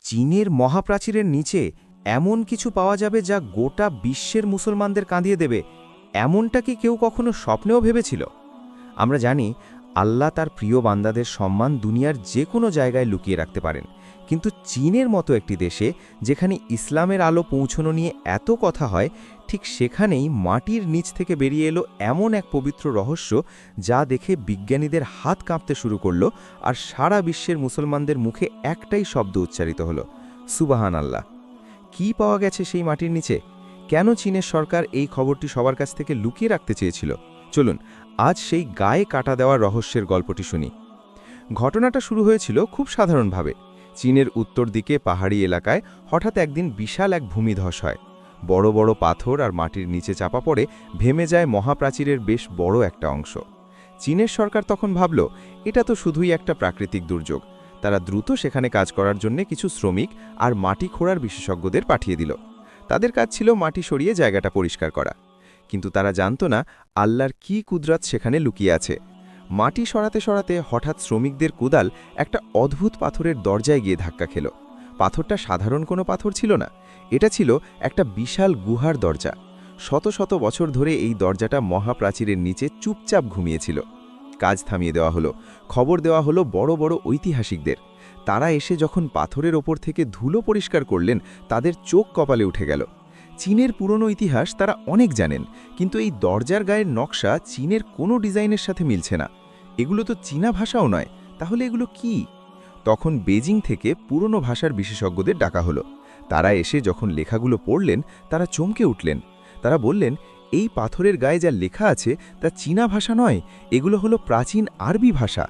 চীনের মহাপ্রাচীরের নিচে এমন কিছু পাওয়া যাবে যা গোটা বিশ্বের মুসলমানদের কাঁদিয়ে দেবে, এমনটা কি কেউ কখনো স্বপ্নেও ভেবেছিল? আমরা জানি আল্লাহ তার প্রিয় বান্দাদের সম্মান দুনিয়ার যে কোনো জায়গায় লুকিয়ে রাখতে পারেন, কিন্তু চীনের মতো একটি দেশে যেখানে ইসলামের আলো পৌঁছানো নিয়ে এত কথা হয়, ঠিক সেখানেই মাটির নিচ থেকে বেরিয়ে এলো এমন এক পবিত্র রহস্য যা দেখে বিজ্ঞানীদের হাত কাঁপতে শুরু করলো, আর সারা বিশ্বের মুসলমানদের মুখে একটাই শব্দ উচ্চারিত হলো, সুবাহান আল্লাহ। কি পাওয়া গেছে সেই মাটির নিচে? কেন চীনের সরকার এই খবরটি সবার কাছ থেকে লুকিয়ে রাখতে চেয়েছিল? চলুন আজ সেই গায়ে কাটা দেওয়ার রহস্যের গল্পটি শুনি। ঘটনাটা শুরু হয়েছিল খুব সাধারণভাবে। চীনের উত্তর দিকে পাহাড়ি এলাকায় হঠাৎ একদিন বিশাল এক ভূমিধস হয়। বড় বড় পাথর আর মাটির নিচে চাপা পড়ে ভেমে যায় মহাপ্রাচীরের বেশ বড় একটা অংশ। চীনের সরকার তখন ভাবল, এটা তো শুধুই একটা প্রাকৃতিক দুর্যোগ। তারা দ্রুত সেখানে কাজ করার জন্য কিছু শ্রমিক আর মাটি খোঁড়ার বিশেষজ্ঞদের পাঠিয়ে দিল। তাদের কাজ ছিল মাটি সরিয়ে জায়গাটা পরিষ্কার করা। কিন্তু তারা জানত না আল্লাহর কি কুদরত সেখানে লুকিয়ে আছে। মাটি সরাতে সরাতে হঠাৎ শ্রমিকদের কোদাল একটা অদ্ভুত পাথরের দরজায় গিয়ে ধাক্কা খেল। পাথরটা সাধারণ কোনো পাথর ছিল না, এটা ছিল একটা বিশাল গুহার দরজা। শত শত বছর ধরে এই দরজাটা মহাপ্রাচীরের নিচে চুপচাপ ঘুমিয়েছিল। কাজ থামিয়ে দেওয়া হলো, খবর দেওয়া হলো বড় বড় ঐতিহাসিকদের। তারা এসে যখন পাথরের ওপর থেকে ধুলো পরিষ্কার করলেন, তাদের চোখ কপালে উঠে গেল। চীনের পুরনো ইতিহাস তারা অনেক জানেন, কিন্তু এই দরজার গায়ের নকশা চীনের কোনো ডিজাইনের সাথে মিলছে না। এগুলো তো চীনা ভাষাও নয়, তাহলে এগুলো কি? তখন বেজিং থেকে পুরনো ভাষার বিশেষজ্ঞদের ডাকা হলো। তারা এসে যখন লেখাগুলো পড়লেন, তারা চমকে উঠলেন। তারা বললেন, এই পাথরের গায়ে যা লেখা আছে তা চীনা ভাষা নয়, এগুলো হলো প্রাচীন আরবি ভাষা।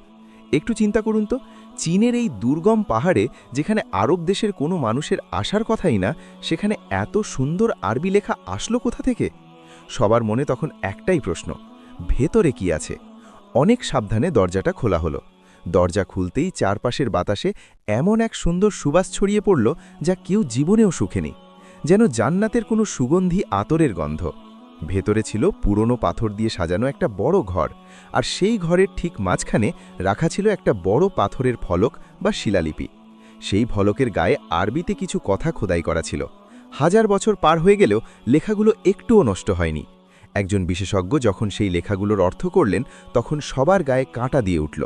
একটু চিন্তা করুন তো, চীনের এই দুর্গম পাহাড়ে, যেখানে আরব দেশের কোনো মানুষের আসার কথাই না, সেখানে এত সুন্দর আরবি লেখা আসলো কোথা থেকে? সবার মনে তখন একটাই প্রশ্ন, ভেতরে কি আছে? অনেক সাবধানে দরজাটা খোলা হলো। দরজা খুলতেই চারপাশের বাতাসে এমন এক সুন্দর সুবাস ছড়িয়ে পড়ল যা কেউ জীবনেও সুখেনি, যেন জান্নাতের কোনো সুগন্ধি আতরের গন্ধ। ভেতরে ছিল পুরনো পাথর দিয়ে সাজানো একটা বড় ঘর, আর সেই ঘরের ঠিক মাঝখানে রাখা ছিল একটা বড় পাথরের ফলক বা শিলালিপি। সেই ফলকের গায়ে আরবিতে কিছু কথা খোদাই করা ছিল। 1000 বছর পার হয়ে গেলেও লেখাগুলো একটুও নষ্ট হয়নি। একজন বিশেষজ্ঞ যখন সেই লেখাগুলোর অর্থ করলেন, তখন সবার গায়ে কাঁটা দিয়ে উঠল।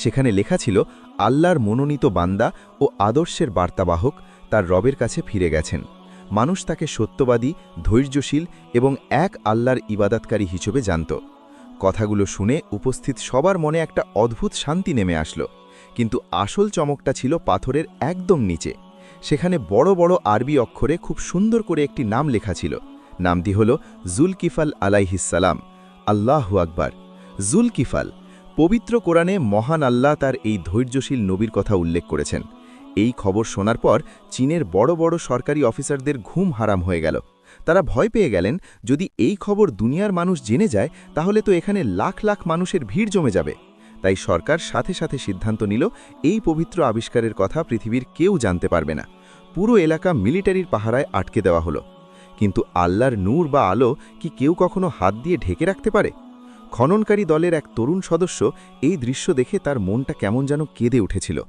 সেখানে লেখা ছিল, আল্লাহর মনোনীত বান্দা ও আদর্শের বার্তাবাহক তার রবের কাছে ফিরে গেছেন। মানুষ তাকে সত্যবাদী, ধৈর্যশীল এবং এক আল্লাহর ইবাদতকারী হিসেবে জানত। কথাগুলো শুনে উপস্থিত সবার মনে একটা অদ্ভুত শান্তি নেমে আসলো। কিন্তু আসল চমকটা ছিল পাথরের একদম নিচে। সেখানে বড় বড় আরবি অক্ষরে খুব সুন্দর করে একটি নাম লেখা ছিল। নামটি হল জুলকিফাল আলাইহিসসালাম। আল্লাহু আকবার। জুলকিফাল। পবিত্র কোরআনে মহান আল্লাহ তার এই ধৈর্যশীল নবীর কথা উল্লেখ করেছেন। এই খবর শোনার পর চীনের বড় বড় সরকারি অফিসারদের ঘুম হারাম হয়ে গেল। তারা ভয় পেয়ে গেলেন, যদি এই খবর দুনিয়ার মানুষ জেনে যায়, তাহলে তো এখানে লাখ লাখ মানুষের ভিড় জমে যাবে। তাই সরকার সাথে সাথে সিদ্ধান্ত নিল, এই পবিত্র আবিষ্কারের কথা পৃথিবীর কেউ জানতে পারবে না। পুরো এলাকা মিলিটারির পাহারায় আটকে দেওয়া হলো। কিন্তু আল্লাহর নূর বা আলো কি কেউ কখনো হাত দিয়ে ঢেকে রাখতে পারে? খননকারী দলের এক তরুণ সদস্য এই দৃশ্য দেখে তার মনটা কেমন যেন কেঁদে উঠেছিল।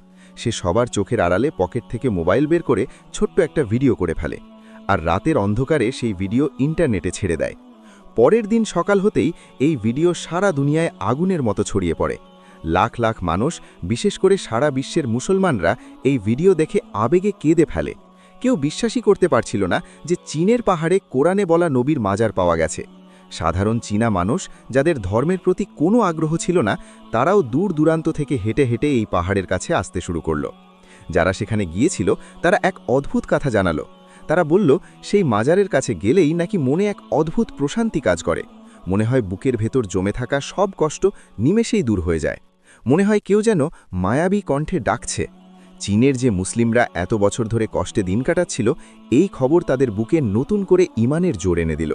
সে সবার চোখের আড়ালে পকেট থেকে মোবাইল বের করে ছোট্ট একটা ভিডিও করে ফেলে, আর রাতের অন্ধকারে সেই ভিডিও ইন্টারনেটে ছেড়ে দেয়। পরের দিন সকাল হতেই এই ভিডিও সারা দুনিয়ায় আগুনের মতো ছড়িয়ে পড়ে। লাখ লাখ মানুষ, বিশেষ করে সারা বিশ্বের মুসলমানরা, এই ভিডিও দেখে আবেগে কেঁদে ফেলে। কেউ বিশ্বাসই করতে পারছিল না যে চীনের পাহাড়ে কোরআনে বলা নবীর মাজার পাওয়া গেছে। সাধারণ চীনা মানুষ, যাদের ধর্মের প্রতি কোনো আগ্রহ ছিল না, তারাও দূর দূরান্ত থেকে হেঁটে হেঁটে এই পাহাড়ের কাছে আসতে শুরু করল। যারা সেখানে গিয়েছিল তারা এক অদ্ভুত কথা জানালো। তারা বলল, সেই মাজারের কাছে গেলেই নাকি মনে এক অদ্ভুত প্রশান্তি কাজ করে। মনে হয় বুকের ভেতর জমে থাকা সব কষ্ট নিমেষেই দূর হয়ে যায়। মনে হয় কেউ যেন মায়াবী কণ্ঠে ডাকছে। চীনের যে মুসলিমরা এত বছর ধরে কষ্টে দিন কাটাচ্ছিল, এই খবর তাদের বুকে নতুন করে ঈমানের জোর এনে দিল।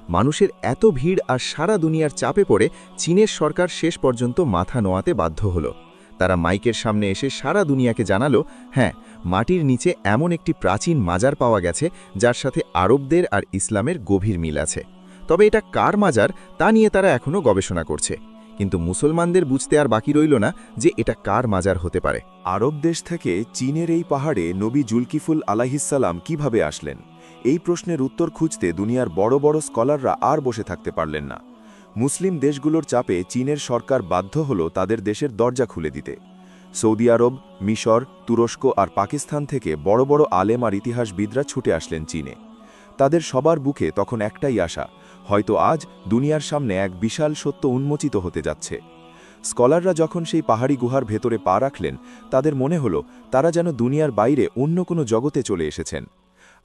মানুষের এত ভিড় আর সারা দুনিয়ার চাপে পড়ে চীনের সরকার শেষ পর্যন্ত মাথা নোয়াতে বাধ্য হলো। তারা মাইকের সামনে এসে সারা দুনিয়াকে জানালো, হ্যাঁ, মাটির নিচে এমন একটি প্রাচীন মাজার পাওয়া গেছে যার সাথে আরবদের আর ইসলামের গভীর মিল আছে। তবে এটা কার মাজার তা নিয়ে তারা এখনও গবেষণা করছে। কিন্তু মুসলমানদের বুঝতে আর বাকি রইল না যে এটা কার মাজার হতে পারে। আরব দেশ থেকে চীনের এই পাহাড়ে নবী জুলকিফুল আলাইহিসসালাম কিভাবে আসলেন, এই প্রশ্নের উত্তর খুঁজতে দুনিয়ার বড় বড় স্কলাররা আর বসে থাকতে পারলেন না। মুসলিম দেশগুলোর চাপে চীনের সরকার বাধ্য হল তাদের দেশের দরজা খুলে দিতে। সৌদি আরব, মিশর, তুরস্ক আর পাকিস্তান থেকে বড় বড় আলেম আর ইতিহাসবিদরা ছুটে আসলেন চীনে। তাদের সবার বুকে তখন একটাই আশা, হয়তো আজ দুনিয়ার সামনে এক বিশাল সত্য উন্মোচিত হতে যাচ্ছে। স্কলাররা যখন সেই পাহাড়ি গুহার ভেতরে পা রাখলেন, তাদের মনে হল তারা যেন দুনিয়ার বাইরে অন্য কোনো জগতে চলে এসেছেন।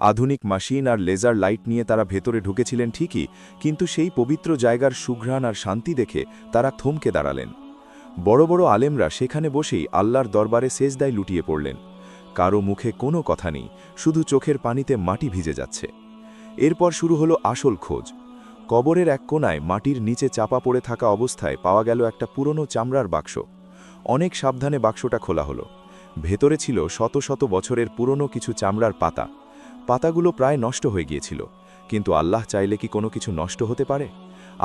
আধুনিক মেশিন আর লেজার লাইট নিয়ে তারা ভেতরে ঢুকেছিলেন ঠিকই, কিন্তু সেই পবিত্র জায়গার সুঘ্রাণ আর শান্তি দেখে তারা থমকে দাঁড়ালেন। বড় বড় আলেমরা সেখানে বসেই আল্লাহর দরবারে সেজদায় লুটিয়ে পড়লেন। কারো মুখে কোনো কথা নেই, শুধু চোখের পানিতে মাটি ভিজে যাচ্ছে। এরপর শুরু হলো আসল খোঁজ। কবরের এক কোণায় মাটির নিচে চাপা পড়ে থাকা অবস্থায় পাওয়া গেল একটা পুরনো চামড়ার বাক্স। অনেক সাবধানে বাক্সটা খোলা হলো। ভেতরে ছিল শত শত বছরের পুরনো কিছু চামড়ার পাতা। পাতাগুলো প্রায় নষ্ট হয়ে গিয়েছিল, কিন্তু আল্লাহ চাইলে কি কোনো কিছু নষ্ট হতে পারে?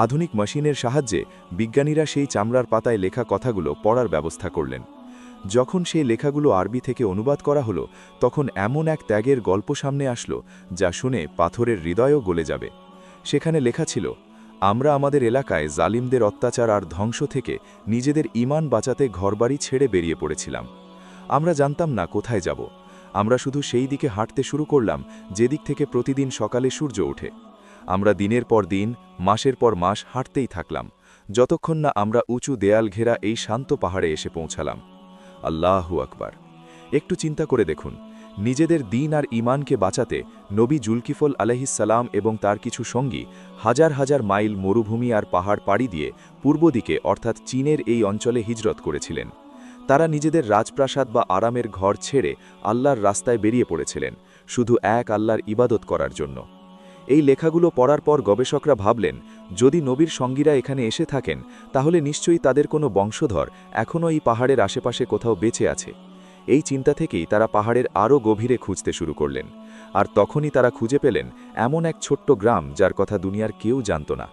আধুনিক মেশিনের সাহায্যে বিজ্ঞানীরা সেই চামড়ার পাতায় লেখা কথাগুলো পড়ার ব্যবস্থা করলেন। যখন সেই লেখাগুলো আরবি থেকে অনুবাদ করা হলো, তখন এমন এক ত্যাগের গল্প সামনে আসলো যা শুনে পাথরের হৃদয়ও গলে যাবে। সেখানে লেখা ছিল, আমরা আমাদের এলাকায় জালিমদের অত্যাচার আর ধ্বংস থেকে নিজেদের ঈমান বাঁচাতে ঘরবাড়ি ছেড়ে বেরিয়ে পড়েছিলাম। আমরা জানতাম না কোথায় যাব। আমরা শুধু সেই দিকে হাঁটতে শুরু করলাম যেদিক থেকে প্রতিদিন সকালে সূর্য ওঠে। আমরা দিনের পর দিন, মাসের পর মাস হাঁটতেই থাকলাম, যতক্ষণ না আমরা উঁচু দেয়াল ঘেরা এই শান্ত পাহাড়ে এসে পৌঁছালাম। আল্লাহু আকবার! একটু চিন্তা করে দেখুন, নিজেদের দিন আর ঈমানকে বাঁচাতে নবী জুলকিফল আলাইহিসসালাম এবং তার কিছু সঙ্গী হাজার হাজার মাইল মরুভূমি আর পাহাড় পাড়ি দিয়ে পূর্ব দিকে অর্থাৎ চীনের এই অঞ্চলে হিজরত করেছিলেন। তারা নিজেদের রাজপ্রাসাদ বা আরামের ঘর ছেড়ে আল্লাহর রাস্তায় বেরিয়ে পড়েছিলেন, শুধু এক আল্লাহর ইবাদত করার জন্য। এই লেখাগুলো পড়ার পর গবেষকরা ভাবলেন, যদি নবীর সঙ্গীরা এখানে এসে থাকেন, তাহলে নিশ্চয়ই তাদের কোনো বংশধর এখনও এই পাহাড়ের আশেপাশে কোথাও বেঁচে আছে। এই চিন্তা থেকেই তারা পাহাড়ের আরও গভীরে খুঁজতে শুরু করলেন। আর তখনই তারা খুঁজে পেলেন এমন এক ছোট্ট গ্রাম যার কথা দুনিয়ার কেউ জানত না।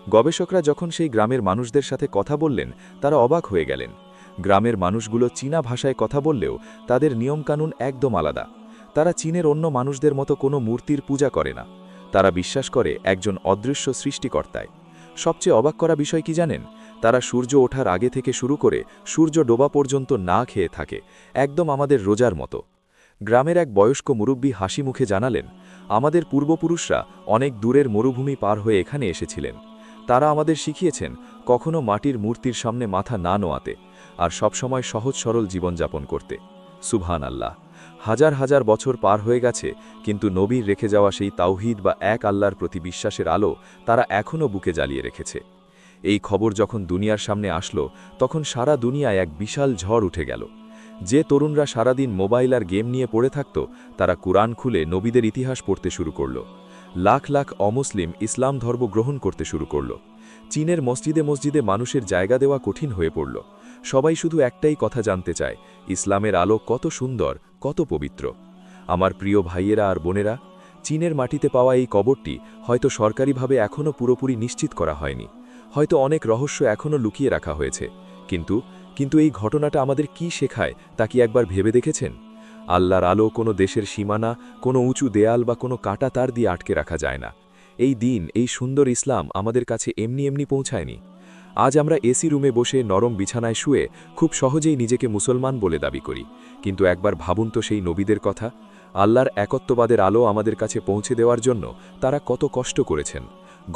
গবেষকরা যখন সেই গ্রামের মানুষদের সাথে কথা বললেন, তারা অবাক হয়ে গেলেন। গ্রামের মানুষগুলো চীনা ভাষায় কথা বললেও তাদের নিয়মকানুন একদম আলাদা। তারা চীনের অন্য মানুষদের মতো কোনো মূর্তির পূজা করে না। তারা বিশ্বাস করে একজন অদৃশ্য সৃষ্টিকর্তায়। সবচেয়ে অবাক করা বিষয় কি জানেন? তারা সূর্য ওঠার আগে থেকে শুরু করে সূর্য ডোবা পর্যন্ত না খেয়ে থাকে, একদম আমাদের রোজার মতো। গ্রামের এক বয়স্ক মুরব্বী হাসি মুখে জানালেন, আমাদের পূর্বপুরুষরা অনেক দূরের মরুভূমি পার হয়ে এখানে এসেছিলেন। তারা আমাদের শিখিয়েছেন কখনো মাটির মূর্তির সামনে মাথা না নোয়াতে, আর সবসময় সহজ সরল জীবনযাপন করতে। সুবহান আল্লাহ! হাজার হাজার বছর পার হয়ে গেছে, কিন্তু নবীর রেখে যাওয়া সেই তাওহীদ বা এক আল্লাহর প্রতি বিশ্বাসের আলো তারা এখনও বুকে জ্বালিয়ে রেখেছে। এই খবর যখন দুনিয়ার সামনে আসলো, তখন সারা দুনিয়ায় এক বিশাল ঝড় উঠে গেল। যে তরুণরা সারাদিন মোবাইল আর গেম নিয়ে পড়ে থাকত, তারা কুরআন খুলে নবীদের ইতিহাস পড়তে শুরু করল। লাখ লাখ অমুসলিম ইসলাম ধর্ম গ্রহণ করতে শুরু করল। চীনের মসজিদে মসজিদে মানুষের জায়গা দেওয়া কঠিন হয়ে পড়ল। সবাই শুধু একটাই কথা জানতে চায়, ইসলামের আলো কত সুন্দর, কত পবিত্র। আমার প্রিয় ভাইয়েরা আর বোনেরা, চীনের মাটিতে পাওয়া এই কবরটি হয়তো সরকারিভাবে এখনও পুরোপুরি নিশ্চিত করা হয়নি। হয়তো অনেক রহস্য এখনও লুকিয়ে রাখা হয়েছে। কিন্তু এই ঘটনাটা আমাদের কি শেখায় তা কি একবার ভেবে দেখেছেন? আল্লাহর আলো কোনো দেশের সীমানা, কোনো উঁচু দেয়াল বা কোনো কাঁটা তার দিয়ে আটকে রাখা যায় না। এই দিন, এই সুন্দর ইসলাম আমাদের কাছে এমনি এমনি পৌঁছায়নি। আজ আমরা এসি রুমে বসে নরম বিছানায় শুয়ে খুব সহজেই নিজেকে মুসলমান বলে দাবি করি, কিন্তু একবার ভাবুন তো সেই নবীদের কথা। আল্লাহর একত্ববাদের আলো আমাদের কাছে পৌঁছে দেওয়ার জন্য তারা কত কষ্ট করেছেন,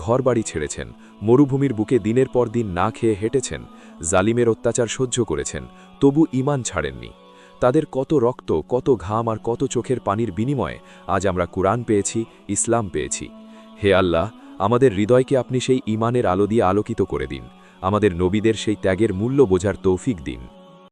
ঘরবাড়ি ছেড়েছেন, মরুভূমির বুকে দিনের পর দিন না খেয়ে হেঁটেছেন, জালিমের অত্যাচার সহ্য করেছেন, তবু ঈমান ছাড়েননি। তাদের কত রক্ত, কত ঘাম আর কত চোখের পানির বিনিময়ে আজ আমরা কুরআন পেয়েছি, ইসলাম পেয়েছি। হে আল্লাহ, আমাদের হৃদয়কে আপনি সেই ঈমানের আলো দিয়ে আলোকিত করে দিন। আমাদের নবীদের সেই ত্যাগের মূল্য বোঝার তৌফিক দিন।